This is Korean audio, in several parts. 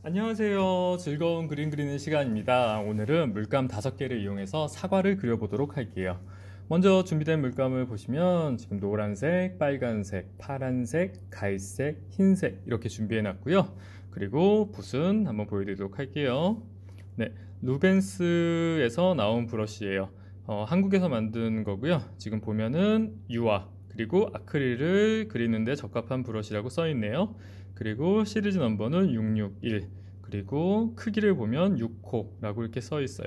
안녕하세요. 즐거운 그림 그리는 시간입니다. 오늘은 물감 5개를 이용해서 사과를 그려보도록 할게요. 먼저 준비된 물감을 보시면 지금 노란색, 빨간색, 파란색, 갈색, 흰색 이렇게 준비해 놨고요. 그리고 붓은 한번 보여드리도록 할게요. 네, 루벤스에서 나온 브러쉬예요. 한국에서 만든 거고요. 지금 보면은 유화 그리고 아크릴을 그리는데 적합한 브러쉬라고 써 있네요. 그리고 시리즈 넘버는 661, 그리고 크기를 보면 6호라고 이렇게 써 있어요.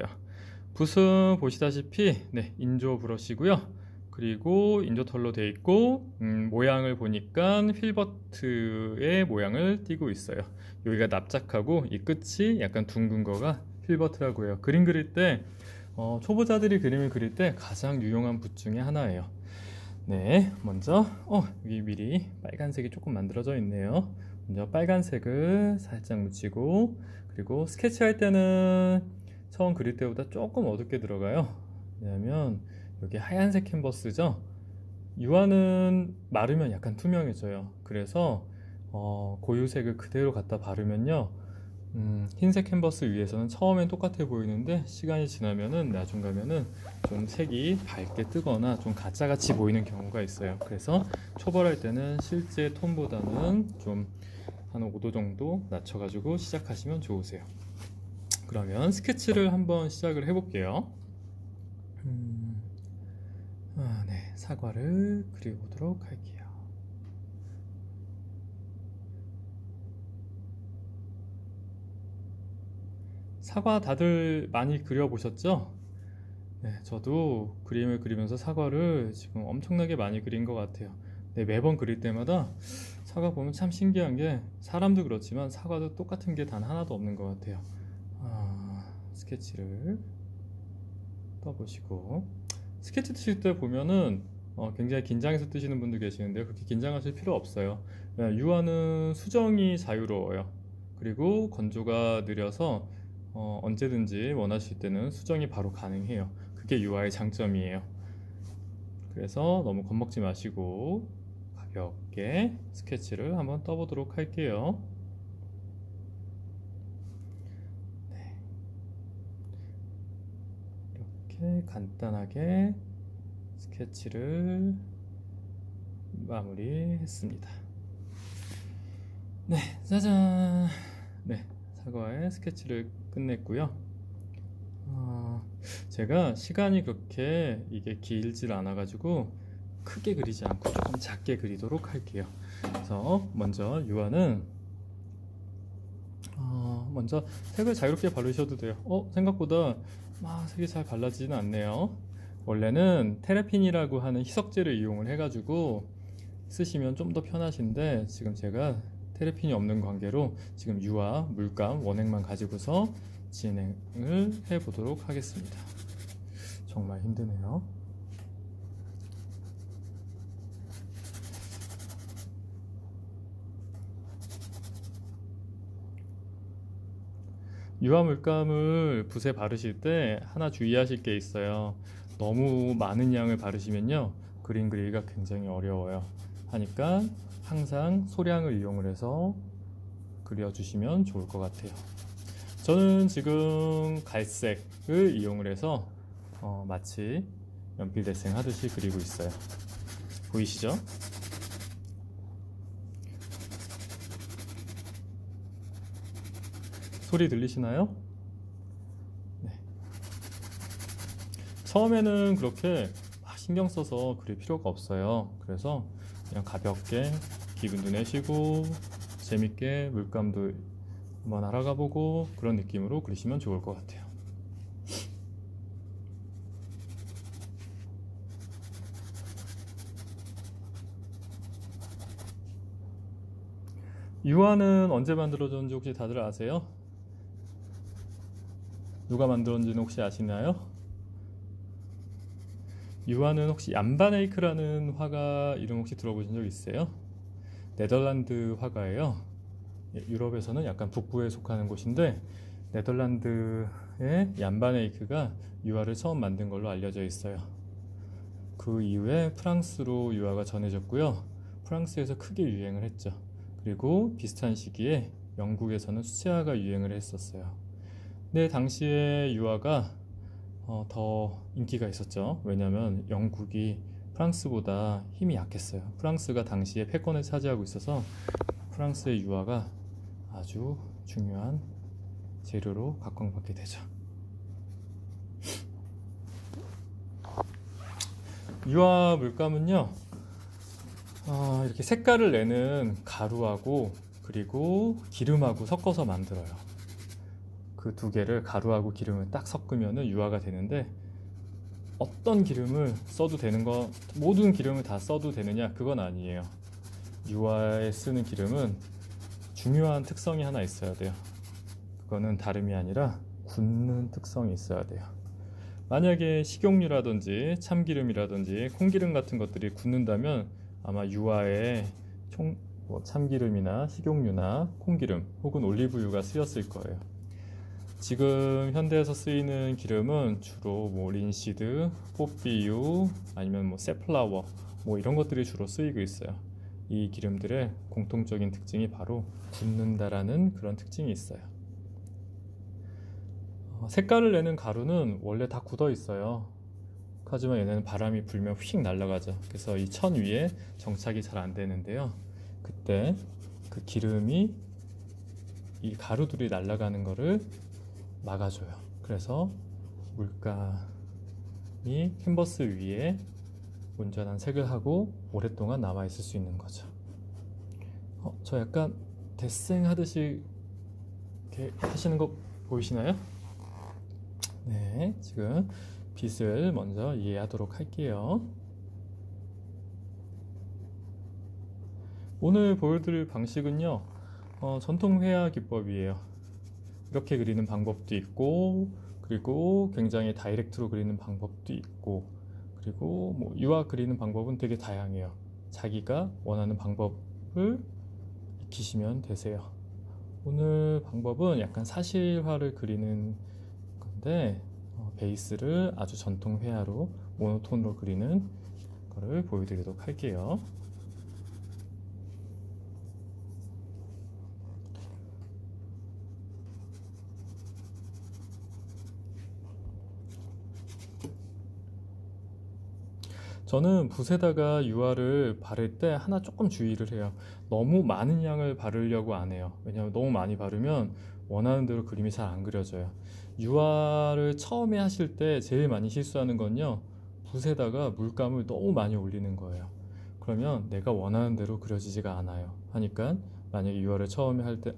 붓은 보시다시피 인조 브러쉬고요. 그리고 인조 털로 되어 있고 모양을 보니까 필버트의 모양을 띠고 있어요. 여기가 납작하고 이 끝이 약간 둥근 거가 필버트라고 해요. 그림 그릴 때 초보자들이 그림을 그릴 때 가장 유용한 붓 중에 하나예요. 네, 먼저 여기 미리 빨간색이 조금 만들어져 있네요. 먼저 빨간색을 살짝 묻히고, 그리고 스케치할 때는 처음 그릴 때보다 조금 어둡게 들어가요. 왜냐하면 여기 하얀색 캔버스죠. 유화는 마르면 약간 투명해져요. 그래서 고유색을 그대로 갖다 바르면요, 흰색 캔버스 위에서는 처음엔 똑같아 보이는데 시간이 지나면은 나중 가면은 좀 색이 밝게 뜨거나 좀 가짜같이 보이는 경우가 있어요. 그래서 초벌할 때는 실제 톤보다는 좀 한 5도 정도 낮춰가지고 시작하시면 좋으세요. 그러면 스케치를 한번 시작을 해볼게요. 네, 사과를 그려보도록 할게요. 사과 다들 많이 그려보셨죠? 네, 저도 그림을 그리면서 사과를 지금 엄청나게 많이 그린 것 같아요. 네, 매번 그릴 때마다 사과 보면 참 신기한 게 사람도 그렇지만 사과도 똑같은 게 단 하나도 없는 것 같아요. 스케치를 떠보시고, 스케치 뜨실 때 보면은 굉장히 긴장해서 뜨시는 분도 계시는데 그렇게 긴장하실 필요 없어요. 유화는 수정이 자유로워요. 그리고 건조가 느려서 언제든지 원하실 때는 수정이 바로 가능해요. 그게 유화의 장점이에요. 그래서 너무 겁먹지 마시고 가볍게 스케치를 한번 떠보도록 할게요. 네. 이렇게 간단하게 스케치를 마무리했습니다. 네, 짜잔. 네, 사과의 스케치를 끝냈고요. 제가 시간이 그렇게 이게 길질 않아 가지고 크게 그리지 않고 조금 작게 그리도록 할게요. 그래서 먼저 유화는 먼저 색을 자유롭게 바르셔도 돼요. 생각보다 색이 잘 발라지는 않네요. 원래는 테라핀이라고 하는 희석제를 이용을 해가지고 쓰시면 좀 더 편하신데 지금 제가 테라핀이 없는 관계로 지금 유화, 물감, 원액만 가지고서 진행을 해 보도록 하겠습니다. 정말 힘드네요. 유화 물감을 붓에 바르실 때 하나 주의하실 게 있어요. 너무 많은 양을 바르시면요, 그림 그리기가 굉장히 어려워요. 하니까 항상 소량을 이용을 해서 그려주시면 좋을 것 같아요. 저는 지금 갈색을 이용을 해서 마치 연필 데생 하듯이 그리고 있어요. 보이시죠? 소리 들리시나요? 네. 처음에는 그렇게 신경 써서 그릴 필요가 없어요. 그래서 그냥 가볍게 기분도 내시고 재밌게 물감도 한번 알아가 보고 그런 느낌으로 그리시면 좋을 것 같아요. 유화는 언제 만들어졌는지 혹시 다들 아세요? 누가 만들었는지는 혹시 아시나요? 유화는 혹시 얀바네이크라는 화가 이름 혹시 들어보신 적 있어요? 네덜란드 화가예요. 유럽에서는 약간 북부에 속하는 곳인데 네덜란드의 얀바네이크가 유화를 처음 만든 걸로 알려져 있어요. 그 이후에 프랑스로 유화가 전해졌고요. 프랑스에서 크게 유행을 했죠. 그리고 비슷한 시기에 영국에서는 수채화가 유행을 했었어요. 근데 당시에 유화가 더 인기가 있었죠. 왜냐하면 영국이 프랑스보다 힘이 약했어요. 프랑스가 당시에 패권을 차지하고 있어서 프랑스의 유화가 아주 중요한 재료로 각광받게 되죠. 유화 물감은요, 이렇게 색깔을 내는 가루하고 그리고 기름하고 섞어서 만들어요. 그 두 개를, 가루하고 기름을 딱 섞으면 유화가 되는데, 어떤 기름을 써도 되는 거, 모든 기름을 다 써도 되느냐? 그건 아니에요. 유화에 쓰는 기름은 중요한 특성이 하나 있어야 돼요. 그거는 다름이 아니라 굳는 특성이 있어야 돼요. 만약에 식용유라든지 참기름이라든지 콩기름 같은 것들이 굳는다면 아마 유화에 참기름이나 식용유나 콩기름 혹은 올리브유가 쓰였을 거예요. 지금 현대에서 쓰이는 기름은 주로 린시드, 포피유, 아니면 세플라워 이런 것들이 주로 쓰이고 있어요. 이 기름들의 공통적인 특징이 바로 굳는다라는 그런 특징이 있어요. 색깔을 내는 가루는 원래 다 굳어 있어요. 하지만 얘네는 바람이 불면 휙 날아가죠. 그래서 이 천 위에 정착이 잘 안 되는데요. 그때 그 기름이 이 가루들이 날아가는 거를 막아줘요. 그래서 물감이 캔버스 위에 온전한 색을 하고 오랫동안 남아있을 수 있는 거죠. 저 약간 데생 하듯이 이렇게 하시는 거 보이시나요? 네, 지금 빛을 먼저 이해하도록 할게요. 오늘 보여드릴 방식은요, 전통 회화 기법이에요. 이렇게 그리는 방법도 있고, 그리고 굉장히 다이렉트로 그리는 방법도 있고, 그리고 유화 그리는 방법은 되게 다양해요. 자기가 원하는 방법을 익히시면 되세요. 오늘 방법은 약간 사실화를 그리는 건데, 베이스를 아주 전통 회화로 모노톤으로 그리는 거를 보여드리도록 할게요. 저는 붓에다가 유화를 바를 때 하나 조금 주의를 해요. 너무 많은 양을 바르려고 안 해요. 왜냐하면 너무 많이 바르면 원하는 대로 그림이 잘 안 그려져요. 유화를 처음에 하실 때 제일 많이 실수하는 건요, 붓에다가 물감을 너무 많이 올리는 거예요. 그러면 내가 원하는 대로 그려지지가 않아요. 하니까 만약에 유화를 처음에 할 때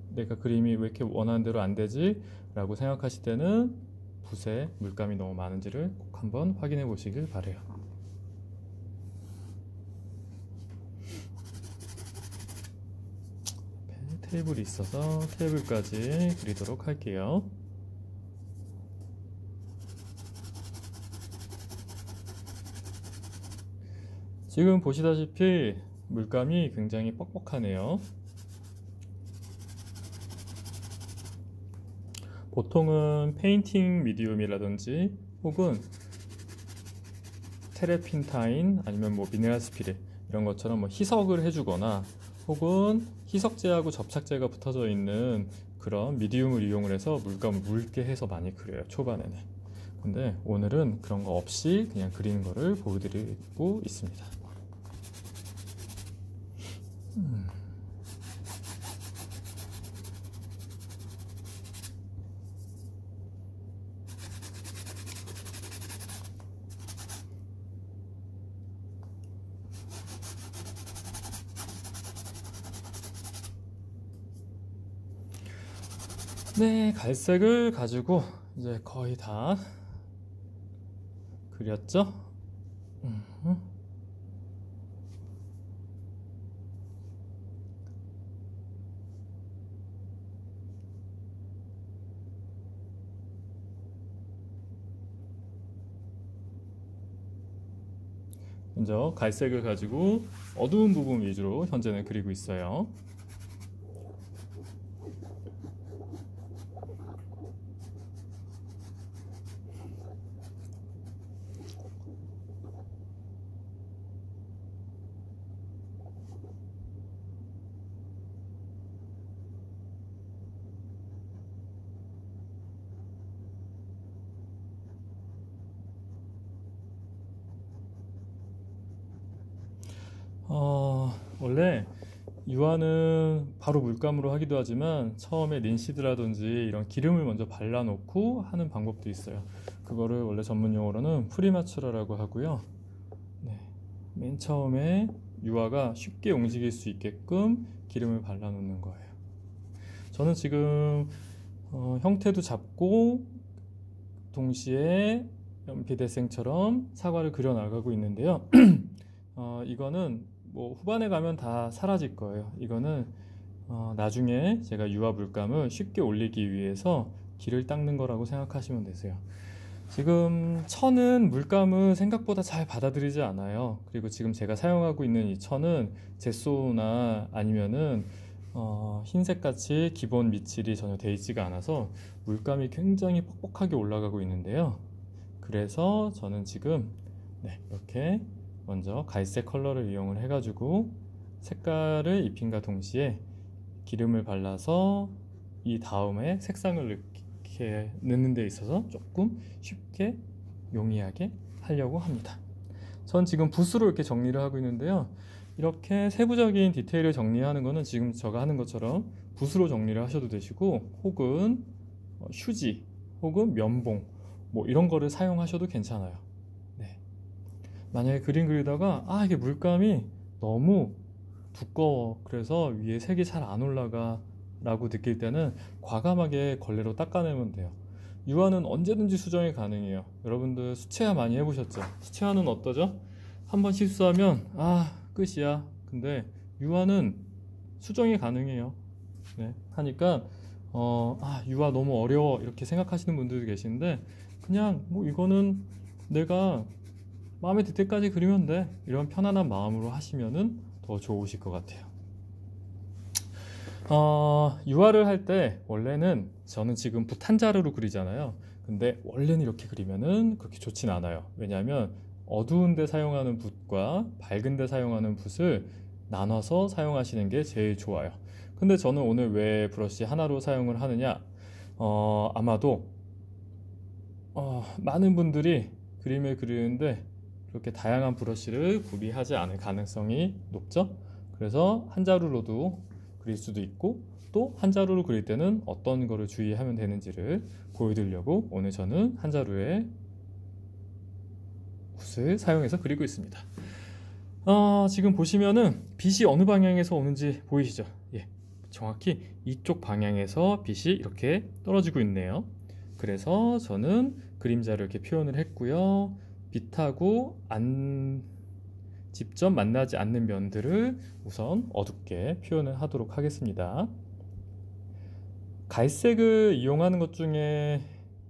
내가 그림이 왜 이렇게 원하는 대로 안 되지? 라고 생각하실 때는 붓에 물감이 너무 많은지를 꼭 한번 확인해 보시길 바래요. 테이블이 있어서 테이블까지 그리도록 할게요. 지금 보시다시피 물감이 굉장히 뻑뻑하네요. 보통은 페인팅 미디움이라든지 혹은 테레핀타인 아니면 미네랄 스피릿 이런 것처럼 희석을 해주거나 혹은 희석제하고 접착제가 붙어져 있는 그런 미디움을 이용을 해서 물감을 묽게 해서 많이 그려요, 초반에는. 근데 오늘은 그런 거 없이 그냥 그리는 거를 보여드리고 있습니다. 네, 갈색을 가지고 이제 거의 다 그렸죠? 먼저 갈색을 가지고 어두운 부분 위주로 현재는 그리고 있어요. 원래 유화는 바로 물감으로 하기도 하지만 처음에 린시드라든지 이런 기름을 먼저 발라놓고 하는 방법도 있어요. 그거를 원래 전문 용어로는 프리마추라라고 하고요. 네, 맨 처음에 유화가 쉽게 움직일 수 있게끔 기름을 발라놓는 거예요. 저는 지금 형태도 잡고 동시에 연필대생처럼 사과를 그려 나가고 있는데요. 이거는 뭐 후반에 가면 다 사라질 거예요. 이거는 나중에 제가 유화 물감을 쉽게 올리기 위해서 기를 닦는 거라고 생각하시면 되세요. 지금 천은 물감을 생각보다 잘 받아들이지 않아요. 그리고 지금 제가 사용하고 있는 이 천은 제소나 아니면은 흰색 같이 기본 밑칠이 전혀 되어 있지가 않아서 물감이 굉장히 뻑뻑하게 올라가고 있는데요. 그래서 저는 지금 이렇게 먼저 갈색 컬러를 이용을 해가지고 색깔을 입힌과 동시에 기름을 발라서 이 다음에 색상을 넣는 데 있어서 조금 쉽게 용이하게 하려고 합니다. 전 지금 붓으로 이렇게 정리를 하고 있는데요. 이렇게 세부적인 디테일을 정리하는 거는 지금 제가 하는 것처럼 붓으로 정리를 하셔도 되시고, 혹은 휴지 혹은 면봉 뭐 이런 거를 사용하셔도 괜찮아요. 네. 만약에 그림 그리다가 이게 물감이 너무 두꺼워, 그래서 위에 색이 잘 안 올라가 라고 느낄 때는 과감하게 걸레로 닦아내면 돼요. 유화는 언제든지 수정이 가능해요. 여러분들 수채화 많이 해보셨죠? 수채화는 어떠죠? 한번 실수하면 끝이야. 근데 유화는 수정이 가능해요. 네. 하니까 유화 너무 어려워 이렇게 생각하시는 분들도 계시는데, 그냥 뭐 이거는 내가 마음에 들 때까지 그리면 돼, 이런 편안한 마음으로 하시면은 더 좋으실 것 같아요. 유화를 할 때 원래는 저는 지금 붓 한 자루로 그리잖아요. 근데 원래는 이렇게 그리면은 그렇게 좋진 않아요. 왜냐하면 어두운 데 사용하는 붓과 밝은 데 사용하는 붓을 나눠서 사용하시는 게 제일 좋아요. 근데 저는 오늘 왜 브러쉬 하나로 사용을 하느냐, 아마도 많은 분들이 그림을 그리는데 그렇게 다양한 브러쉬를 구비하지 않을 가능성이 높죠. 그래서 한 자루로도 그릴 수도 있고, 또 한 자루로 그릴 때는 어떤 거를 주의하면 되는지를 보여드리려고 오늘 저는 한 자루의 붓을 사용해서 그리고 있습니다. 지금 보시면은 빛이 어느 방향에서 오는지 보이시죠? 예, 정확히 이쪽 방향에서 빛이 이렇게 떨어지고 있네요. 그래서 저는 그림자를 이렇게 표현을 했고요. 빛하고 직접 만나지 않는 면들을 우선 어둡게 표현을 하도록 하겠습니다. 갈색을 이용하는 것 중에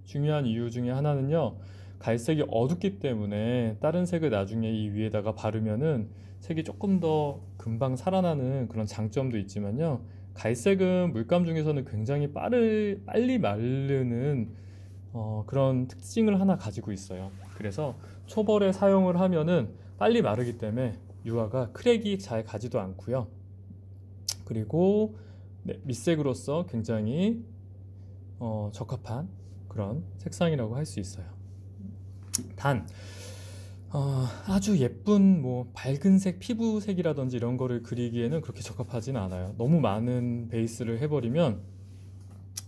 중요한 이유 중에 하나는요, 갈색이 어둡기 때문에 다른 색을 나중에 이 위에다가 바르면은 색이 조금 더 금방 살아나는 그런 장점도 있지만요, 갈색은 물감 중에서는 굉장히 빨리 마르는 그런 특징을 하나 가지고 있어요. 그래서 초벌에 사용을 하면은 빨리 마르기 때문에 유화가 크랙이 잘 가지도 않고요. 그리고 밑색으로서 굉장히 적합한 그런 색상이라고 할 수 있어요. 단 아주 예쁜 뭐 밝은색 피부색이라든지 이런 거를 그리기에는 그렇게 적합하진 않아요. 너무 많은 베이스를 해버리면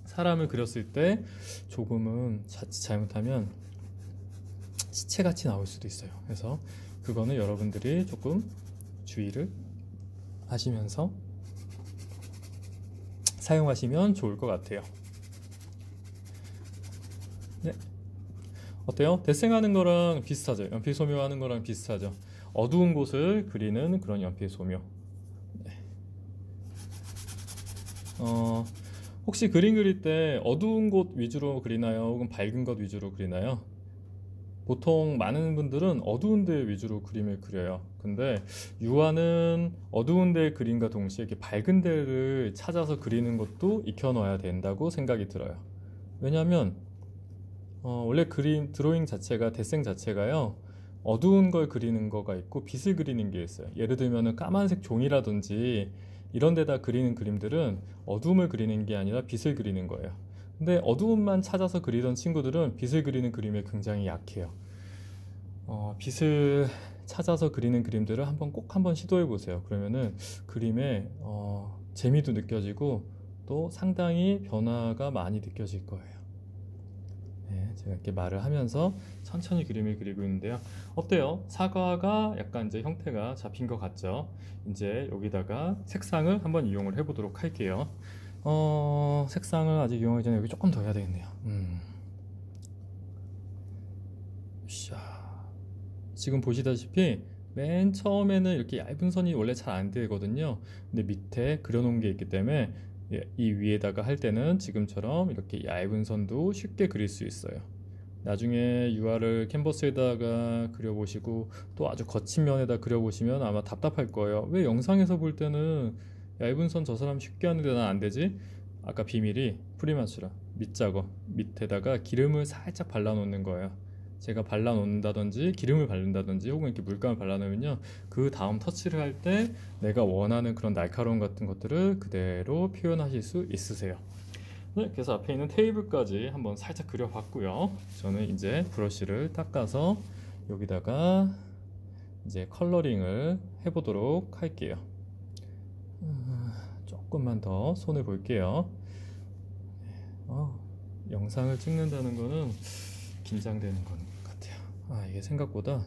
사람을 그렸을 때 조금은 자칫 잘못하면 시체같이 나올 수도 있어요. 그래서 그거는 여러분들이 조금 주의를 하시면서 사용하시면 좋을 것 같아요. 네. 어때요? 데생하는 거랑 비슷하죠? 연필 소묘하는 거랑 비슷하죠? 어두운 곳을 그리는 그런 연필 소묘. 네. 혹시 그림 그릴 때 어두운 곳 위주로 그리나요? 혹은 밝은 것 위주로 그리나요? 보통 많은 분들은 어두운 데 위주로 그림을 그려요. 근데 유화는 어두운 데 그림과 동시에 이렇게 밝은 데를 찾아서 그리는 것도 익혀놔야 된다고 생각이 들어요. 왜냐하면 원래 드로잉 자체가, 데생 자체가요, 어두운 걸 그리는 거가 있고 빛을 그리는 게 있어요. 예를 들면 까만색 종이라든지 이런 데다 그리는 그림들은 어두움을 그리는 게 아니라 빛을 그리는 거예요. 근데 어두움만 찾아서 그리던 친구들은 빛을 그리는 그림에 굉장히 약해요. 빛을 찾아서 그리는 그림들을 꼭 한번 시도해 보세요. 그러면은 그림에 재미도 느껴지고 또 상당히 변화가 많이 느껴질 거예요. 네, 제가 이렇게 말을 하면서 천천히 그림을 그리고 있는데요. 어때요? 사과가 약간 이제 형태가 잡힌 것 같죠? 이제 여기다가 색상을 한번 이용을 해보도록 할게요. 색상을 아직 이용하기 전에 여기 조금 더 해야 되겠네요. 샤. 지금 보시다시피 맨 처음에는 이렇게 얇은 선이 원래 잘 안 되거든요. 근데 밑에 그려놓은 게 있기 때문에 이 위에다가 할 때는 지금처럼 이렇게 얇은 선도 쉽게 그릴 수 있어요. 나중에 유화를 캔버스에다가 그려보시고 또 아주 거친 면에다 그려보시면 아마 답답할 거예요. 왜 영상에서 볼 때는 얇은 선 저 사람 쉽게 하는데 난 안 되지? 아까 비밀이 프리마츄라 밑작업 밑에다가 기름을 살짝 발라 놓는 거예요. 제가 발라 놓는다든지 기름을 바른다든지 혹은 이렇게 물감을 발라 놓으면요, 그 다음 터치를 할 때 내가 원하는 그런 날카로움 같은 것들을 그대로 표현하실 수 있으세요. 네, 그래서 앞에 있는 테이블까지 한번 살짝 그려봤고요. 저는 이제 브러쉬를 닦아서 여기다가 이제 컬러링을 해보도록 할게요. 조금만 더 손을 볼게요. 영상을 찍는다는 거는 긴장되는 것 같아요. 이게 생각보다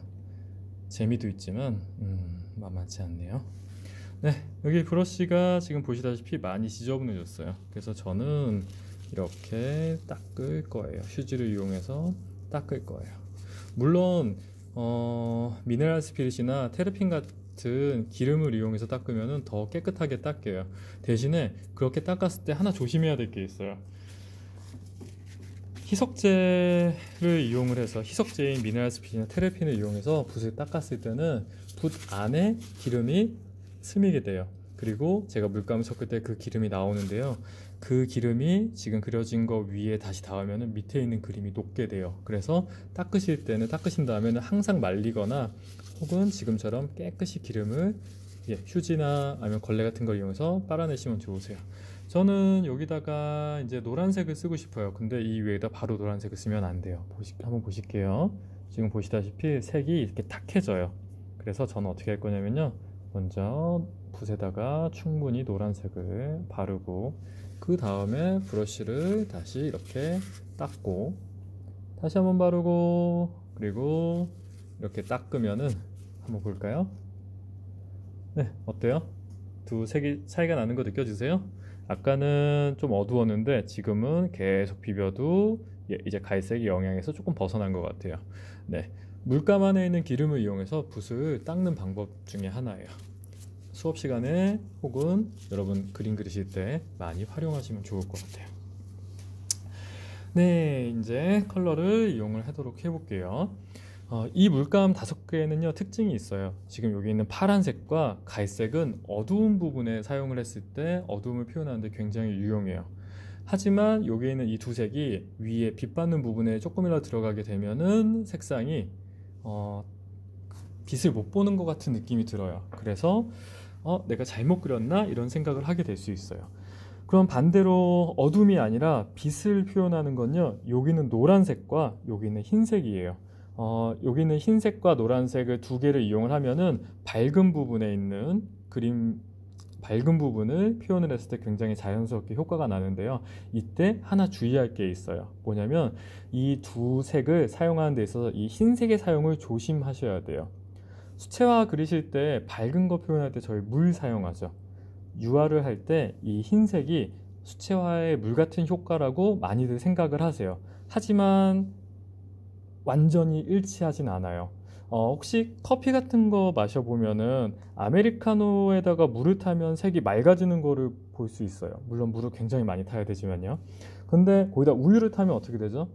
재미도 있지만 만만치 않네요. 네, 여기 브러쉬가 지금 보시다시피 많이 지저분해졌어요. 그래서 저는 이렇게 닦을 거예요. 휴지를 이용해서 닦을 거예요. 물론 미네랄 스피릿이나 테르핀 같은 기름을 이용해서 닦으면 더 깨끗하게 닦여요. 대신에 그렇게 닦았을 때 하나 조심해야 될 게 있어요. 희석제를 이용을 해서, 희석제인 미네랄 스피릿이나 테르핀을 이용해서 붓을 닦았을 때는 붓 안에 기름이 스미게 돼요. 그리고 제가 물감을 섞을 때 그 기름이 나오는데요, 그 기름이 지금 그려진 거 위에 다시 닿으면 밑에 있는 그림이 녹게 돼요. 그래서 닦으신 다음에는 항상 말리거나 혹은 지금처럼 깨끗이 기름을 휴지나 아니면 걸레 같은 걸 이용해서 빨아내시면 좋으세요. 저는 여기다가 이제 노란색을 쓰고 싶어요. 근데 이 위에다 바로 노란색을 쓰면 안 돼요. 한번 보실게요. 지금 보시다시피 색이 이렇게 탁해져요. 그래서 저는 어떻게 할 거냐면요, 먼저 붓에다가 충분히 노란색을 바르고 그 다음에 브러쉬를 다시 이렇게 닦고 다시 한번 바르고 그리고 이렇게 닦으면은 한번 볼까요? 네, 어때요? 두 색이 차이가 나는 거 느껴지세요? 아까는 좀 어두웠는데 지금은 계속 비벼도 이제 갈색이 영향에서 조금 벗어난 것 같아요. 네, 물감 안에 있는 기름을 이용해서 붓을 닦는 방법 중에 하나예요. 수업 시간에 혹은 여러분 그림 그리실 때 많이 활용하시면 좋을 것 같아요. 네, 이제 컬러를 이용을 하도록 해볼게요. 이 물감 5개는요 특징이 있어요. 지금 여기 있는 파란색과 갈색은 어두운 부분에 사용을 했을 때 어두움을 표현하는데 굉장히 유용해요. 하지만 여기 있는 이 두 색이 위에 빛 받는 부분에 조금이라도 들어가게 되면은 색상이 빛을 못 보는 것 같은 느낌이 들어요. 그래서 내가 잘못 그렸나? 이런 생각을 하게 될 수 있어요. 그럼 반대로 어둠이 아니라 빛을 표현하는 건요, 여기는 노란색과 여기는 흰색이에요. 여기는 흰색과 노란색을 두 개를 이용을 하면은 밝은 부분에 있는 밝은 부분을 표현을 했을 때 굉장히 자연스럽게 효과가 나는데요, 이때 하나 주의할 게 있어요. 뭐냐면 이 두 색을 사용하는 데 있어서 이 흰색의 사용을 조심하셔야 돼요. 수채화 그리실 때 밝은 거 표현할 때 저희 물 사용하죠. 유화를 할 때 이 흰색이 수채화의 물 같은 효과라고 많이들 생각을 하세요. 하지만 완전히 일치하진 않아요. 혹시 커피 같은 거 마셔보면은 아메리카노에다가 물을 타면 색이 맑아지는 거를 볼 수 있어요. 물론 물을 굉장히 많이 타야 되지만요. 근데 거기다 우유를 타면 어떻게 되죠?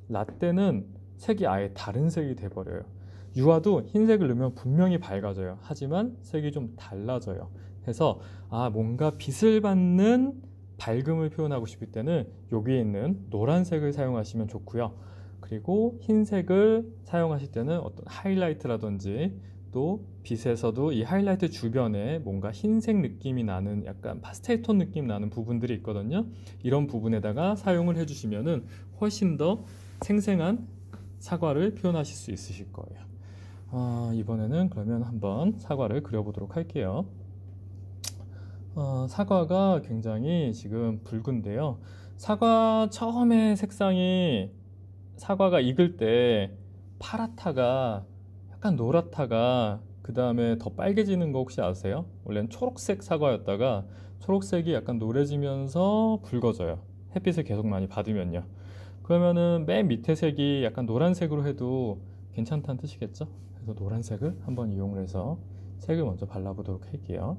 라떼는 색이 아예 다른 색이 돼버려요. 유화도 흰색을 넣으면 분명히 밝아져요. 하지만 색이 좀 달라져요. 그래서 뭔가 빛을 받는 밝음을 표현하고 싶을 때는 여기에 있는 노란색을 사용하시면 좋고요. 그리고 흰색을 사용하실 때는 어떤 하이라이트라든지 또 빛에서도 이 하이라이트 주변에 뭔가 흰색 느낌이 나는 약간 파스텔 톤 느낌 나는 부분들이 있거든요. 이런 부분에다가 사용을 해주시면은 훨씬 더 생생한 사과를 표현하실 수 있으실 거예요. 이번에는 그러면 한번 사과를 그려보도록 할게요. 사과가 굉장히 지금 붉은데요. 사과 처음에 색상이 사과가 익을 때 파랗다가 약간 노랗다가 그 다음에 더 빨개지는 거 혹시 아세요? 원래는 초록색 사과였다가 초록색이 약간 노래지면서 붉어져요. 햇빛을 계속 많이 받으면요. 그러면은 맨 밑에 색이 약간 노란색으로 해도 괜찮다는 뜻이겠죠? 그래서 노란색을 한번 이용을 해서 색을 먼저 발라보도록 할게요.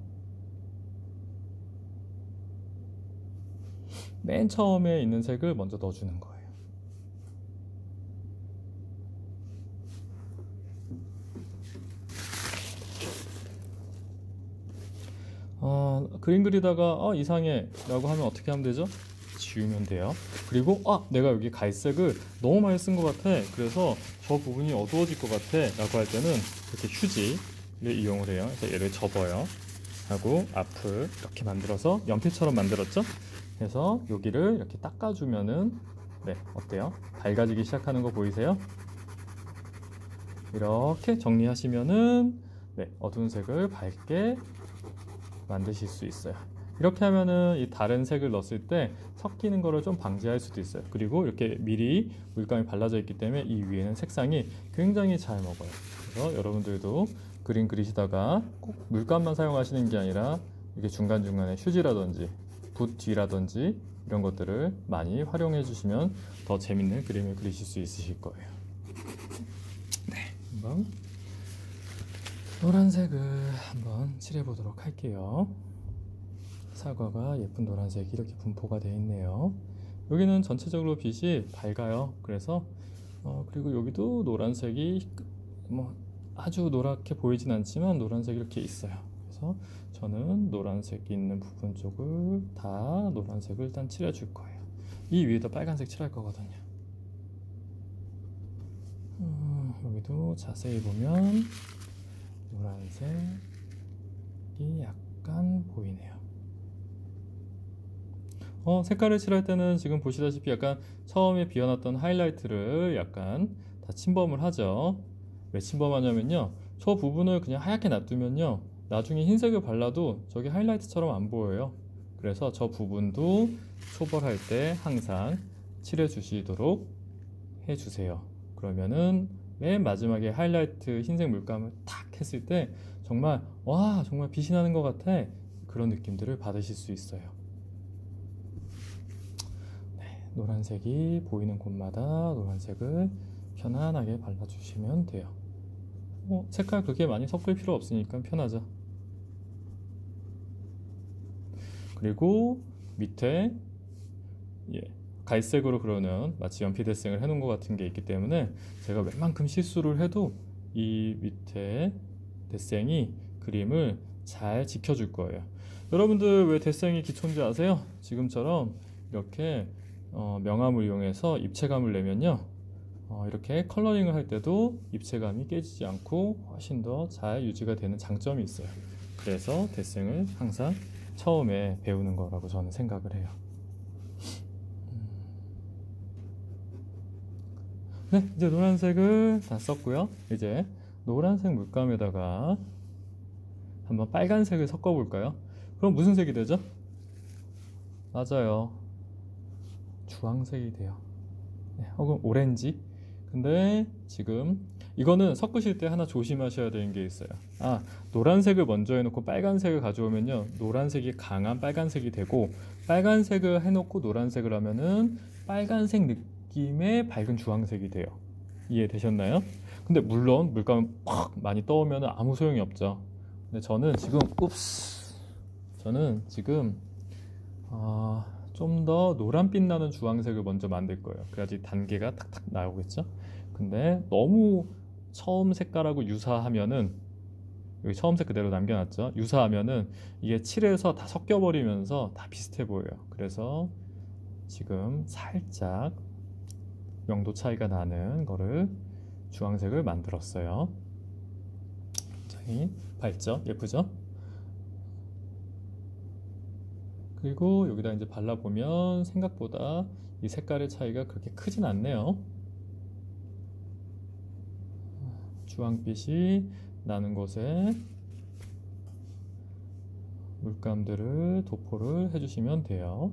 맨 처음에 있는 색을 먼저 넣어주는 거예요. 그림 그리다가 이상해 라고 하면 어떻게 하면 되죠? 지우면 돼요. 그리고 내가 여기 갈색을 너무 많이 쓴 것 같아, 그래서 저 부분이 어두워질 것 같아 라고 할 때는 이렇게 휴지를 이용을 해요. 그래서 얘를 접어요 하고 앞을 이렇게 만들어서 연필처럼 만들었죠? 그래서 여기를 이렇게 닦아주면은 네, 어때요? 밝아지기 시작하는 거 보이세요? 이렇게 정리하시면은 네, 어두운 색을 밝게 만드실 수 있어요. 이렇게 하면은 이 다른 색을 넣었을 때 섞이는 거를 좀 방지할 수도 있어요. 그리고 이렇게 미리 물감이 발라져 있기 때문에 이 위에는 색상이 굉장히 잘 먹어요. 그래서 여러분들도 그림 그리시다가 꼭 물감만 사용하시는 게 아니라 이렇게 중간중간에 휴지라든지 붓 뒤라든지 이런 것들을 많이 활용해 주시면 더 재밌는 그림을 그리실 수 있으실 거예요. 네, 한번 노란색을 한번 칠해 보도록 할게요. 사과가 예쁜 노란색이 이렇게 분포가 되어 있네요. 여기는 전체적으로 빛이 밝아요. 그래서 그리고 여기도 노란색이 뭐 아주 노랗게 보이진 않지만 노란색이 이렇게 있어요. 그래서 저는 노란색이 있는 부분 쪽을 다 노란색을 일단 칠해 줄 거예요. 이 위에다 빨간색 칠할 거거든요. 여기도 자세히 보면 노란색이 약간 보이네요. 색깔을 칠할 때는 지금 보시다시피 약간 처음에 비워놨던 하이라이트를 약간 다 침범을 하죠. 왜 침범하냐면요, 저 부분을 그냥 하얗게 놔두면요 나중에 흰색을 발라도 저게 하이라이트처럼 안 보여요. 그래서 저 부분도 초벌할 때 항상 칠해 주시도록 해주세요. 그러면은 맨 마지막에 하이라이트 흰색 물감을 탁 했을 때 정말 와, 정말 빛이 나는 것 같아, 그런 느낌들을 받으실 수 있어요. 네, 노란색이 보이는 곳마다 노란색을 편안하게 발라주시면 돼요. 색깔 그렇게 많이 섞을 필요 없으니까 편하죠. 그리고 밑에 갈색으로 그러는 마치 연필 데생을 해놓은 것 같은 게 있기 때문에 제가 웬만큼 실수를 해도 이 밑에 데생이 그림을 잘 지켜줄 거예요. 여러분들 왜 데생이 기초인지 아세요? 지금처럼 이렇게 명암을 이용해서 입체감을 내면요, 이렇게 컬러링을 할 때도 입체감이 깨지지 않고 훨씬 더 잘 유지가 되는 장점이 있어요. 그래서 데생을 항상 처음에 배우는 거라고 저는 생각을 해요. 네, 이제 노란색을 다 썼고요. 이제 노란색 물감에다가 한번 빨간색을 섞어 볼까요? 그럼 무슨 색이 되죠? 맞아요, 주황색이 돼요. 네, 혹은 오렌지. 근데 지금 이거는 섞으실 때 하나 조심하셔야 되는 게 있어요. 노란색을 먼저 해놓고 빨간색을 가져오면요, 노란색이 강한 빨간색이 되고, 빨간색을 해놓고 노란색을 하면은 빨간색 느낌의 밝은 주황색이 돼요. 이해되셨나요? 근데 물론 물감을 팍 많이 떠오면 아무 소용이 없죠. 근데 저는 지금 좀 더 노란빛 나는 주황색을 먼저 만들 거예요. 그래야지 단계가 탁탁 나오겠죠. 근데 너무 처음 색깔하고 유사하면은, 여기 처음 색 그대로 남겨놨죠, 유사하면은 이게 칠해서 다 섞여버리면서 다 비슷해 보여요. 그래서 지금 살짝 명도 차이가 나는 거를 주황색을 만들었어요. 굉장히 밝죠? 예쁘죠? 그리고 여기다 이제 발라보면 생각보다 이 색깔의 차이가 그렇게 크진 않네요. 주황빛이 나는 곳에 물감들을 도포를 해주시면 돼요.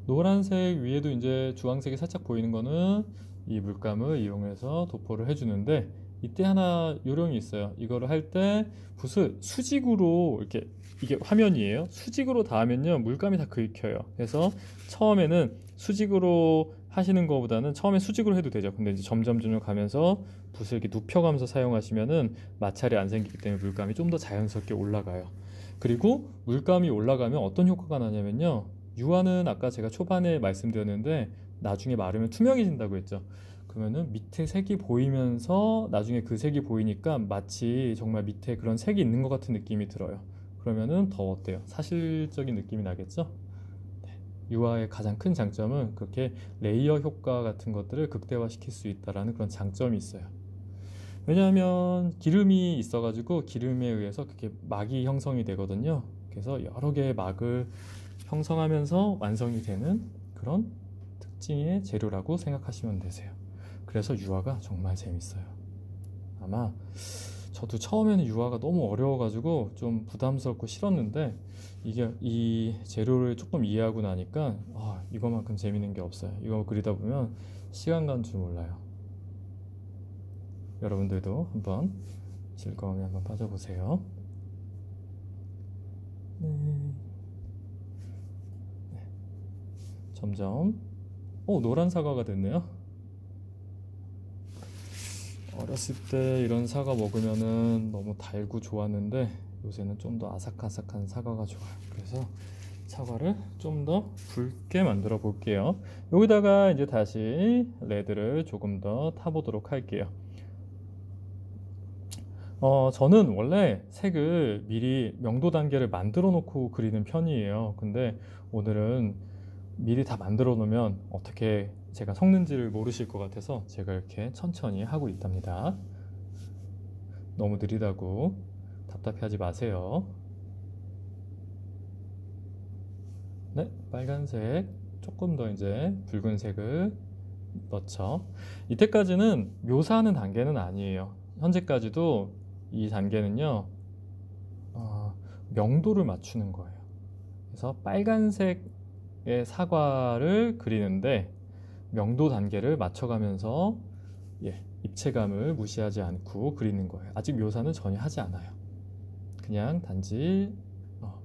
노란색 위에도 이제 주황색이 살짝 보이는 거는 이 물감을 이용해서 도포를 해주는데, 이때 하나 요령이 있어요. 이거를 할 때 붓을 수직으로 이렇게, 이게 화면이에요. 수직으로 닿으면요 물감이 다 긁혀요. 그래서 처음에는 수직으로 하시는 것보다는 처음에 수직으로 해도 되죠. 근데 이제 점점 가면서 붓을 이렇게 눕혀가면서 사용하시면은 마찰이 안 생기기 때문에 물감이 좀 더 자연스럽게 올라가요. 그리고 물감이 올라가면 어떤 효과가 나냐면요, 유화는 아까 제가 초반에 말씀드렸는데 나중에 마르면 투명해진다고 했죠. 그러면은 밑에 색이 보이면서 나중에 그 색이 보이니까 마치 정말 밑에 그런 색이 있는 것 같은 느낌이 들어요. 그러면은 더 어때요? 사실적인 느낌이 나겠죠? 네. 유화의 가장 큰 장점은 그렇게 레이어 효과 같은 것들을 극대화시킬 수 있다라는 그런 장점이 있어요. 왜냐하면 기름이 있어가지고 기름에 의해서 그렇게 막이 형성이 되거든요. 그래서 여러 개의 막을 형성하면서 완성이 되는 그런 특징의 재료라고 생각하시면 되세요. 그래서 유화가 정말 재밌어요. 아마 저도 처음에는 유화가 너무 어려워가지고 좀 부담스럽고 싫었는데, 이게 이 재료를 조금 이해하고 나니까 이거만큼 재밌는 게 없어요. 이거 그리다 보면 시간 가는 줄 몰라요. 여러분들도 한번 즐거움에 한번 빠져보세요. 네. 점점 노란 사과가 됐네요. 어렸을 때 이런 사과 먹으면은 너무 달고 좋았는데 요새는 좀 더 아삭아삭한 사과가 좋아요. 그래서 사과를 좀 더 붉게 만들어 볼게요. 여기다가 이제 다시 레드를 조금 더 타보도록 할게요. 저는 원래 색을 미리 명도 단계를 만들어 놓고 그리는 편이에요. 근데 오늘은 미리 다 만들어 놓으면 어떻게 제가 섞는지를 모르실 것 같아서 제가 이렇게 천천히 하고 있답니다. 너무 느리다고 답답해하지 마세요. 네, 빨간색 조금 더 이제 붉은색을 넣죠. 이때까지는 묘사하는 단계는 아니에요. 현재까지도 이 단계는요, 명도를 맞추는 거예요. 그래서 빨간색의 사과를 그리는데 명도 단계를 맞춰가면서 입체감을 무시하지 않고 그리는 거예요. 아직 묘사는 전혀 하지 않아요. 그냥 단지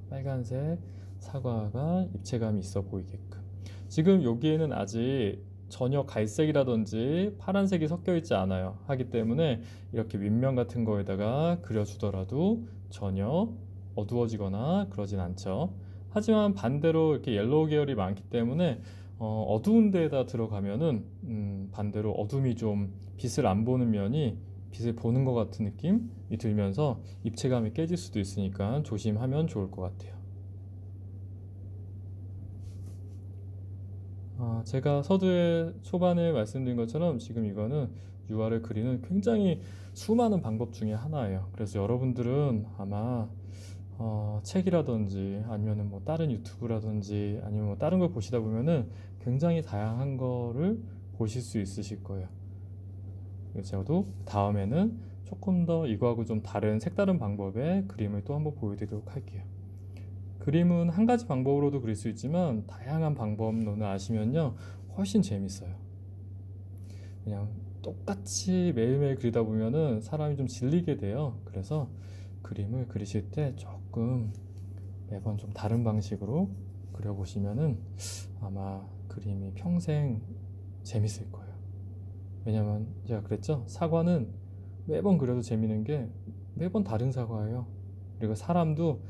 빨간색 사과가 입체감이 있어 보이게끔. 지금 여기에는 아직 전혀 갈색이라든지 파란색이 섞여 있지 않아요. 하기 때문에 이렇게 윗면 같은 거에다가 그려주더라도 전혀 어두워지거나 그러진 않죠. 하지만 반대로 이렇게 옐로우 계열이 많기 때문에 어두운 데에다 들어가면은 반대로 어둠이 좀 빛을 안 보는 면이 빛을 보는 것 같은 느낌이 들면서 입체감이 깨질 수도 있으니까 조심하면 좋을 것 같아요. 제가 서두에 초반에 말씀드린 것처럼 지금 이거는 유화를 그리는 굉장히 수많은 방법 중에 하나예요. 그래서 여러분들은 아마 책이라든지 아니면 뭐 다른 유튜브라든지 아니면 뭐 다른 걸 보시다 보면은 굉장히 다양한 거를 보실 수 있으실 거예요. 그래서 저도 다음에는 조금 더 이거하고 좀 다른 색다른 방법의 그림을 또 한번 보여드리도록 할게요. 그림은 한 가지 방법으로도 그릴 수 있지만 다양한 방법론을 아시면요 훨씬 재밌어요. 그냥 똑같이 매일매일 그리다 보면은 사람이 좀 질리게 돼요. 그래서 그림을 그리실 때 조금 매번 좀 다른 방식으로 그려보시면은 아마 그림이 평생 재밌을 거예요. 왜냐면 제가 그랬죠, 사과는 매번 그려도 재밌는 게 매번 다른 사과예요. 그리고 사람도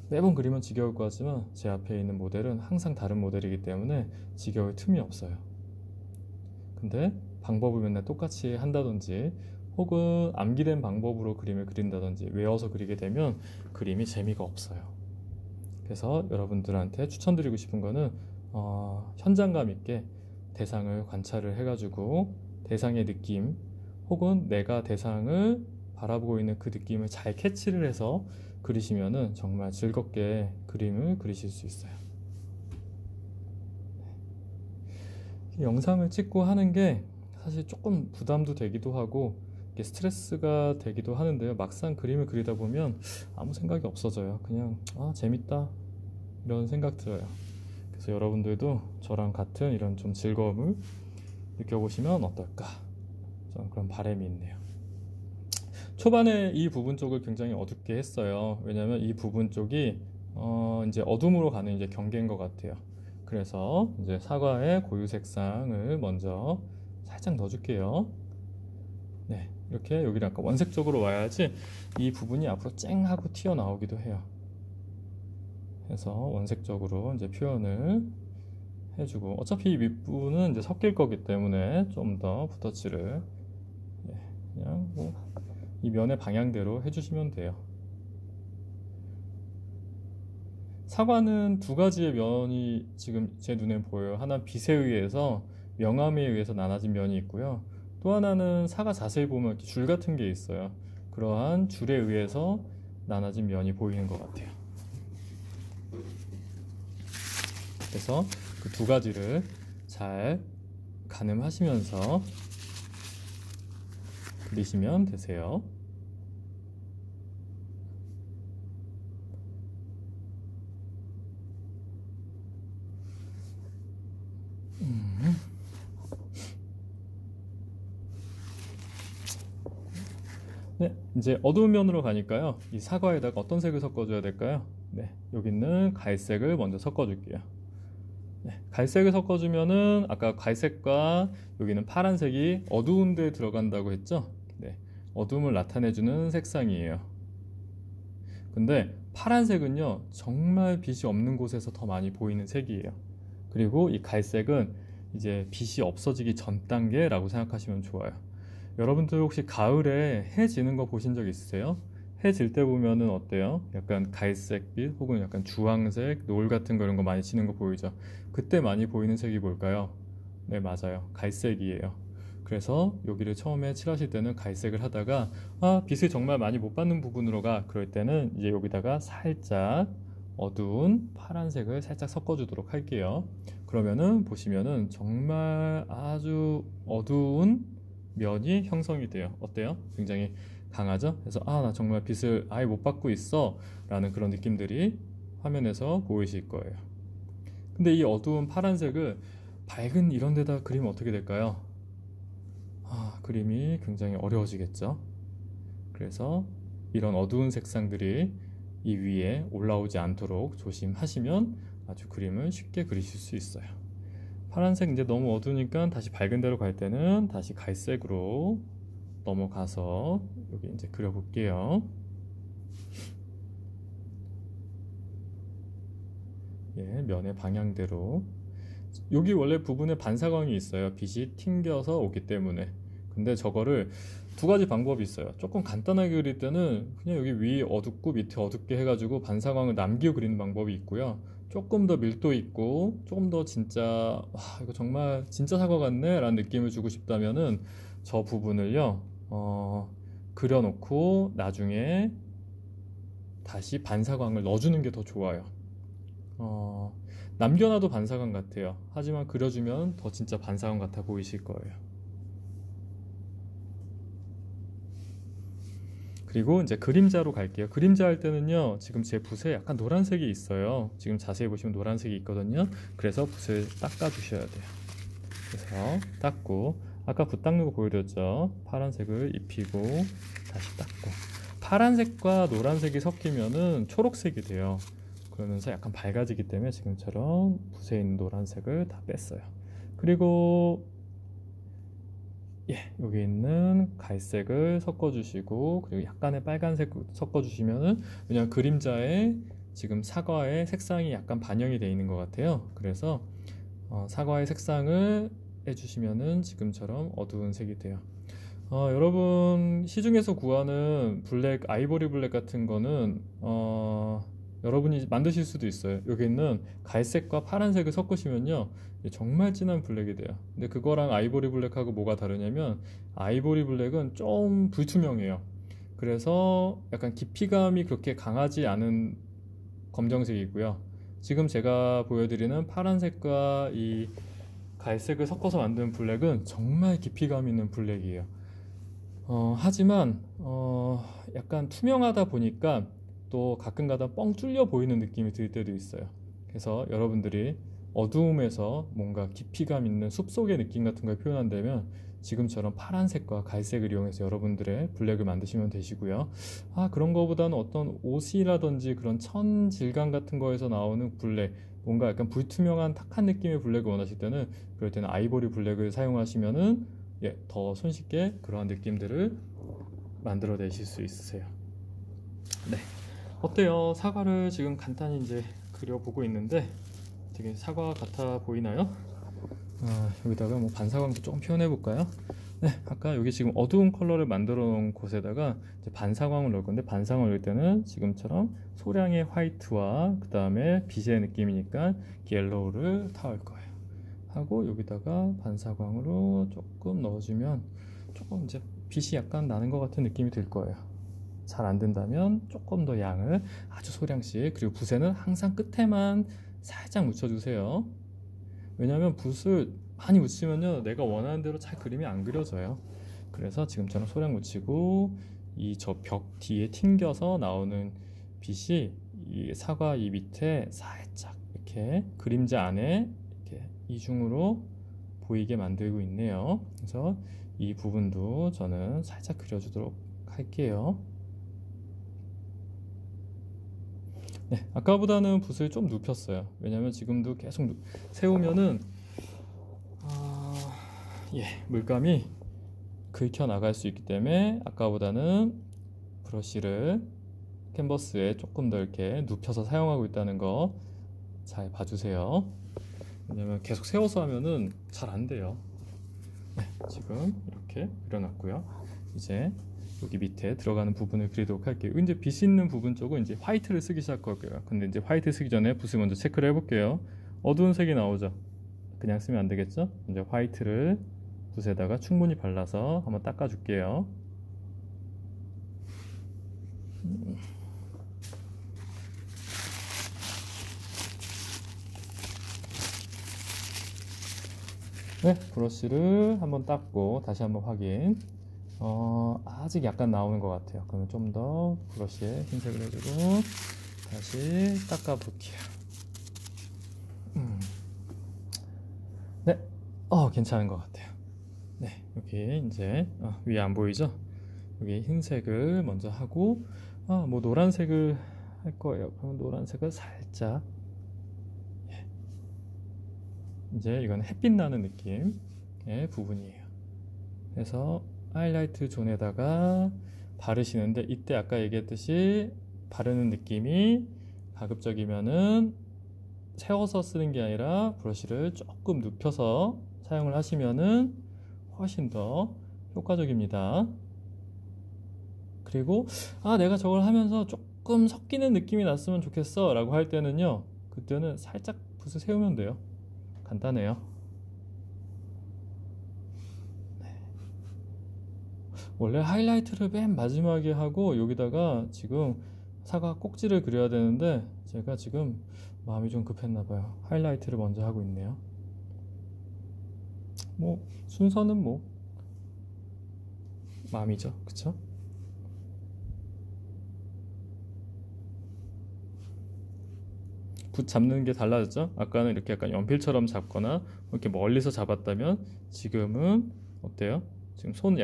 매번 그리면 지겨울 것 같지만 제 앞에 있는 모델은 항상 다른 모델이기 때문에 지겨울 틈이 없어요. 근데 방법을 맨날 똑같이 한다든지 혹은 암기된 방법으로 그림을 그린다든지 외워서 그리게 되면 그림이 재미가 없어요. 그래서 여러분들한테 추천드리고 싶은 거는 현장감 있게 대상을 관찰을 해가지고 대상의 느낌 혹은 내가 대상을 바라보고 있는 그 느낌을 잘 캐치를 해서 그리시면은 정말 즐겁게 그림을 그리실 수 있어요. 영상을 찍고 하는 게 사실 조금 부담도 되기도 하고 이게 스트레스가 되기도 하는데요. 막상 그림을 그리다 보면 아무 생각이 없어져요. 그냥 재밌다 이런 생각 들어요. 그래서 여러분들도 저랑 같은 이런 좀 즐거움을 느껴보시면 어떨까, 저는 그런 바람이 있네요. 초반에 이 부분 쪽을 굉장히 어둡게 했어요. 왜냐면 이 부분 쪽이 이제 어둠으로 가는 이제 경계인 것 같아요. 그래서 이제 사과의 고유 색상을 먼저 살짝 넣어줄게요. 네, 이렇게 여기를 약간 원색적으로 와야지 이 부분이 앞으로 쨍 하고 튀어나오기도 해요. 해서 원색적으로 이제 표현을 해주고, 어차피 이 윗부분은 이제 섞일 거기 때문에 좀 더 붓터치를 그냥 이 면의 방향대로 해주시면 돼요. 사과는 두 가지의 면이 지금 제 눈에 보여요. 하나는 빛에 의해서, 명암에 의해서 나눠진 면이 있고요. 또 하나는 사과 자세히 보면 이렇게 줄 같은 게 있어요. 그러한 줄에 의해서 나눠진 면이 보이는 것 같아요. 그래서 그 두 가지를 잘 가늠하시면서 그리시면 되세요. 네, 이제 어두운 면으로 가니까요. 이 사과에다가 어떤 색을 섞어줘야 될까요? 네, 여기 있는 갈색을 먼저 섞어줄게요. 네, 갈색을 섞어주면은 아까 갈색과 여기는 파란색이 어두운 데 들어간다고 했죠? 네, 어둠을 나타내주는 색상이에요. 근데 파란색은요, 정말 빛이 없는 곳에서 더 많이 보이는 색이에요. 그리고 이 갈색은 이제 빛이 없어지기 전 단계라고 생각하시면 좋아요. 여러분들 혹시 가을에 해 지는 거 보신 적 있으세요? 해 질 때 보면은 어때요? 약간 갈색빛 혹은 약간 주황색, 노을 같은 거 이런 거 많이 지는 거 보이죠? 그때 많이 보이는 색이 뭘까요? 네, 맞아요. 갈색이에요. 그래서 여기를 처음에 칠하실 때는 갈색을 하다가 빛을 정말 많이 못 받는 부분으로 가. 그럴 때는 이제 여기다가 살짝 어두운 파란색을 살짝 섞어주도록 할게요. 그러면은 보시면은 정말 아주 어두운 면이 형성이 돼요. 어때요? 굉장히 강하죠? 그래서 나 정말 빛을 아예 못 받고 있어 라는 그런 느낌들이 화면에서 보이실 거예요. 근데 이 어두운 파란색을 밝은 이런 데다 그리면 어떻게 될까요? 그림이 굉장히 어려워지겠죠? 그래서 이런 어두운 색상들이 이 위에 올라오지 않도록 조심하시면 아주 그림을 쉽게 그리실 수 있어요. 파란색 이제 너무 어두우니까 다시 밝은 데로 갈 때는 다시 갈색으로 넘어가서 여기 이제 그려볼게요. 면의 방향대로. 여기 원래 부분에 반사광이 있어요. 빛이 튕겨서 오기 때문에. 근데 저거를 두 가지 방법이 있어요. 조금 간단하게 그릴 때는 그냥 여기 위 어둡고 밑에 어둡게 해가지고 반사광을 남기고 그리는 방법이 있고요. 조금 더 밀도 있고 조금 더 진짜 이거 정말 진짜 사과 같네 라는 느낌을 주고 싶다면은 저 부분을요 그려놓고 나중에 다시 반사광을 넣어주는 게 더 좋아요. 남겨놔도 반사광 같아요. 하지만 그려주면 더 진짜 반사광 같아 보이실 거예요. 그리고 이제 그림자로 갈게요. 그림자 할 때는요, 지금 제 붓에 약간 노란색이 있어요. 지금 자세히 보시면 노란색이 있거든요. 그래서 붓을 닦아 주셔야 돼요. 그래서 닦고, 아까 붓 닦는 거 보여드렸죠? 파란색을 입히고 다시 닦고, 파란색과 노란색이 섞이면은 초록색이 돼요. 그러면서 약간 밝아지기 때문에 지금처럼 붓에 있는 노란색을 다 뺐어요. 그리고 여기 있는 갈색을 섞어주시고, 그리고 약간의 빨간색 섞어주시면은, 왜냐면 그림자에 지금 사과의 색상이 약간 반영이 되어 있는 것 같아요. 그래서 사과의 색상을 해주시면은 지금처럼 어두운 색이 돼요. 여러분 시중에서 구하는 블랙, 아이보리 블랙 같은 거는 여러분이 만드실 수도 있어요. 여기 있는 갈색과 파란색을 섞으시면요 정말 진한 블랙이 돼요. 근데 그거랑 아이보리 블랙하고 뭐가 다르냐면, 아이보리 블랙은 좀 불투명해요. 그래서 약간 깊이감이 그렇게 강하지 않은 검정색이고요. 지금 제가 보여드리는 파란색과 이 갈색을 섞어서 만든 블랙은 정말 깊이감 있는 블랙이에요. 하지만 약간 투명하다 보니까 또 가끔가다 뻥 뚫려 보이는 느낌이 들 때도 있어요. 그래서 여러분들이 어두움에서 뭔가 깊이감 있는 숲속의 느낌 같은 걸 표현한다면 지금처럼 파란색과 갈색을 이용해서 여러분들의 블랙을 만드시면 되시고요. 그런 거보다는 어떤 옷이라든지 그런 천 질감 같은 거에서 나오는 블랙, 뭔가 약간 불투명한 탁한 느낌의 블랙을 원하실 때는 그럴 때는 아이보리 블랙을 사용하시면은 더 손쉽게 그러한 느낌들을 만들어내실 수 있으세요. 네, 어때요? 사과를 지금 간단히 이제 그려보고 있는데 되게 사과 같아 보이나요? 여기다가 뭐 반사광도 조금 표현해 볼까요? 네, 아까 여기 지금 어두운 컬러를 만들어 놓은 곳에다가 이제 반사광을 넣을 건데, 반사광을 넣을 때는 지금처럼 소량의 화이트와 그 다음에 빛의 느낌이니까 옐로우를 타올 거예요. 하고 여기다가 반사광으로 조금 넣어주면 조금 이제 빛이 약간 나는 것 같은 느낌이 들 거예요. 잘 안 된다면 조금 더 양을 아주 소량씩, 그리고 붓에는 항상 끝에만 살짝 묻혀주세요. 왜냐하면 붓을 많이 묻히면요 내가 원하는 대로 잘 그림이 안 그려져요. 그래서 지금처럼 소량 묻히고 이 저 벽 뒤에 튕겨서 나오는 빛이 이 사과 이 밑에 살짝 이렇게 그림자 안에 이렇게 이중으로 보이게 만들고 있네요. 그래서 이 부분도 저는 살짝 그려주도록 할게요. 네, 아까보다는 붓을 좀 눕혔어요. 왜냐면 지금도 계속 세우면은 물감이 긁혀 나갈 수 있기 때문에 아까보다는 브러쉬를 캔버스에 조금 더 이렇게 눕혀서 사용하고 있다는 거 잘 봐주세요. 왜냐면 계속 세워서 하면은 잘 안 돼요. 네, 지금 이렇게 그려놨고요. 이제 여기 밑에 들어가는 부분을 그리도록 할게요. 이제 빛 있는 부분 쪽은 이제 화이트를 쓰기 시작할 거예요. 근데 이제 화이트 쓰기 전에 붓을 먼저 체크를 해볼게요. 어두운 색이 나오죠? 그냥 쓰면 안 되겠죠? 이제 화이트를 붓에다가 충분히 발라서 한번 닦아줄게요. 네, 브러쉬를 한번 닦고 다시 한번 확인. 아직 약간 나오는 것 같아요. 그러면 좀 더 브러쉬에 흰색을 해주고 다시 닦아볼게요. 네, 괜찮은 것 같아요. 네, 여기 이제 위에 안 보이죠? 여기 흰색을 먼저 하고 뭐 노란색을 할 거예요. 그럼 노란색을 살짝, 이제 이건 햇빛 나는 느낌의 부분이에요. 그래서 하이라이트 존에다가 바르시는데, 이때 아까 얘기했듯이 바르는 느낌이 가급적이면은 세워서 쓰는 게 아니라 브러쉬를 조금 눕혀서 사용을 하시면은 훨씬 더 효과적입니다. 그리고 내가 저걸 하면서 조금 섞이는 느낌이 났으면 좋겠어 라고 할 때는요, 그때는 살짝 붓을 세우면 돼요. 간단해요. 원래 하이라이트를 맨 마지막에 하고 여기다가 지금 사과 꼭지를 그려야 되는데 제가 지금 마음이 좀 급했나봐요. 하이라이트를 먼저 하고 있네요. 뭐 순서는 뭐 마음이죠, 그쵸? 붓 잡는 게 달라졌죠? 아까는 이렇게 약간 연필처럼 잡거나 이렇게 멀리서 잡았다면 지금은 어때요? 지금 손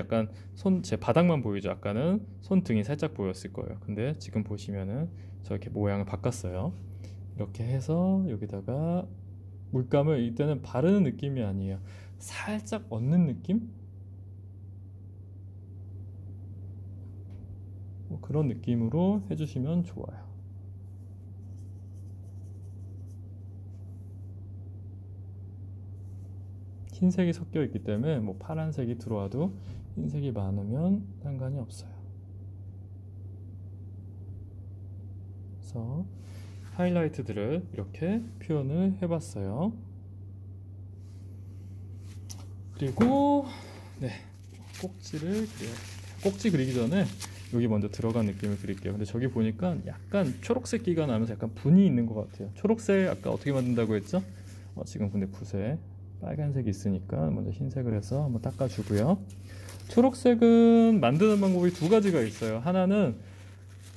제 바닥만 보이죠? 아까는 손등이 살짝 보였을 거예요. 근데 지금 보시면은 저렇게 모양을 바꿨어요. 이렇게 해서 여기다가 물감을 이때는 바르는 느낌이 아니에요. 살짝 얹는 느낌? 뭐 그런 느낌으로 해주시면 좋아요. 흰색이 섞여 있기 때문에 뭐 파란색이 들어와도 흰색이 많으면 상관이 없어요. 그래서 하이라이트들을 이렇게 표현을 해봤어요. 그리고 꼭지를 그려야겠다. 꼭지 그리기 전에 여기 먼저 들어간 느낌을 그릴게요. 근데 저기 보니까 약간 초록색기가 나면서 약간 분이 있는 것 같아요. 초록색 아까 어떻게 만든다고 했죠? 지금 근데 붓에 빨간색이 있으니까 먼저 흰색을 해서 한번 닦아주고요. 초록색은 만드는 방법이 두 가지가 있어요. 하나는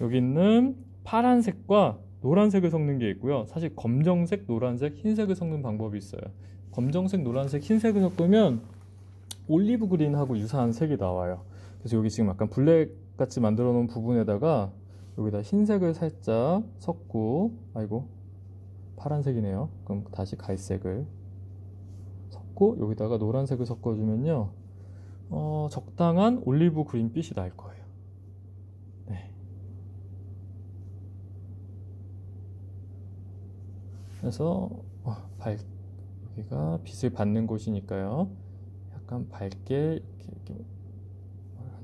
여기 있는 파란색과 노란색을 섞는 게 있고요. 사실 검정색, 노란색, 흰색을 섞는 방법이 있어요. 검정색, 노란색, 흰색을 섞으면 올리브 그린하고 유사한 색이 나와요. 그래서 여기 지금 약간 블랙 같이 만들어 놓은 부분에다가 여기다 흰색을 살짝 섞고, 아이고 파란색이네요. 그럼 다시 갈색을 섞고 여기다가 노란색을 섞어주면요, 적당한 올리브 그린빛이 날 거예요. 네. 그래서 여기가 빛을 받는 곳이니까요, 약간 밝게 이렇게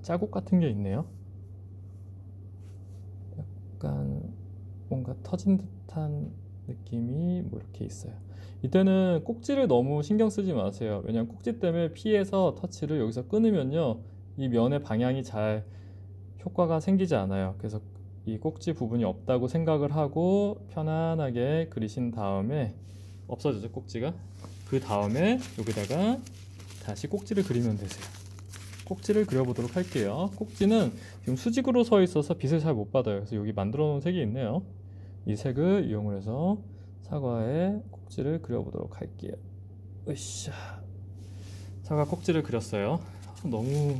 자국 같은 게 있네요. 약간 뭔가 터진 듯한 느낌이 뭐 이렇게 있어요. 이때는 꼭지를 너무 신경 쓰지 마세요. 왜냐면 꼭지 때문에 피해서 터치를 여기서 끊으면요, 이 면의 방향이 잘 효과가 생기지 않아요. 그래서 이 꼭지 부분이 없다고 생각을 하고 편안하게 그리신 다음에, 없어지죠 꼭지가. 그 다음에 여기다가 다시 꼭지를 그리면 되세요. 꼭지를 그려보도록 할게요. 꼭지는 지금 수직으로 서 있어서 빛을 잘 못 받아요. 그래서 여기 만들어 놓은 색이 있네요. 이 색을 이용을 해서 사과에 꼭지를 그려보도록 할게요. 으쌰. 사과 꼭지를 그렸어요. 너무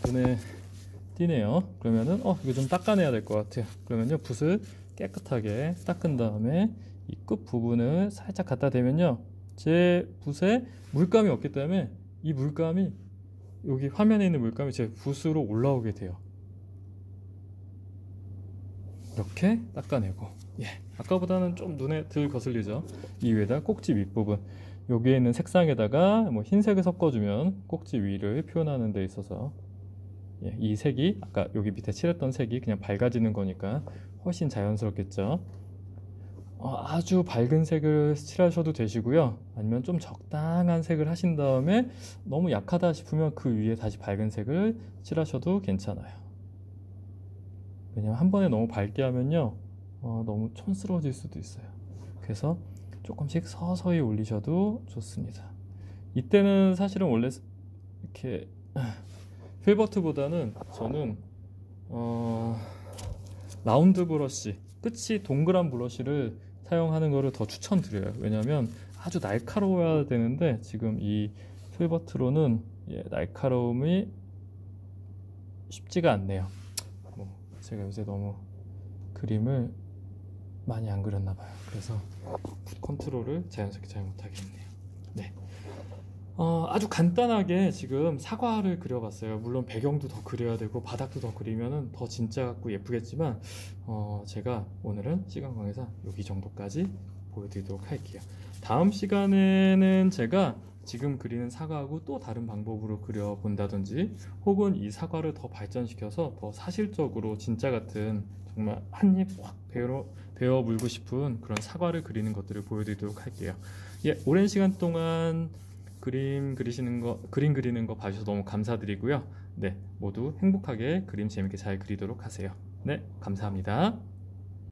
눈에 띄네요. 그러면은 이거 좀 닦아내야 될 것 같아요. 그러면요, 붓을 깨끗하게 닦은 다음에 이 끝 부분을 살짝 갖다 대면요, 제 붓에 물감이 없기 때문에 이 물감이, 여기 화면에 있는 물감이 제 붓으로 올라오게 돼요. 이렇게 닦아내고, 아까보다는 좀 눈에 덜 거슬리죠. 이 위에다 꼭지 윗부분, 여기에 있는 색상에다가 뭐 흰색을 섞어주면 꼭지 위를 표현하는 데 있어서, 이 색이 아까 여기 밑에 칠했던 색이 그냥 밝아지는 거니까 훨씬 자연스럽겠죠. 아주 밝은 색을 칠하셔도 되시고요, 아니면 좀 적당한 색을 하신 다음에 너무 약하다 싶으면 그 위에 다시 밝은 색을 칠하셔도 괜찮아요. 왜냐면 한 번에 너무 밝게 하면요, 너무 촌스러워질 수도 있어요. 그래서 조금씩 서서히 올리셔도 좋습니다. 이때는 사실은 원래 이렇게 필버트보다는 저는 라운드 브러쉬, 끝이 동그란 브러쉬를 사용하는 것을 더 추천드려요. 왜냐하면 아주 날카로워야 되는데 지금 이 필버트로는 날카로움이 쉽지가 않네요. 제가 요새 너무 그림을 많이 안 그렸나 봐요. 그래서 붓 컨트롤을 자연스럽게 잘 못하겠네요. 네. 아주 간단하게 지금 사과를 그려봤어요. 물론 배경도 더 그려야 되고 바닥도 더 그리면 더 진짜 같고 예쁘겠지만, 제가 오늘은 시간 관계상 여기 정도까지 보여드리도록 할게요. 다음 시간에는 제가 지금 그리는 사과하고 또 다른 방법으로 그려본다든지, 혹은 이 사과를 더 발전시켜서 더 사실적으로 진짜 같은, 정말 한입 확 베어 물고 싶은 그런 사과를 그리는 것들을 보여드리도록 할게요. 오랜 시간 동안 그림 그리는 거 봐주셔서 너무 감사드리고요. 네, 모두 행복하게 그림 재밌게 잘 그리도록 하세요. 네, 감사합니다.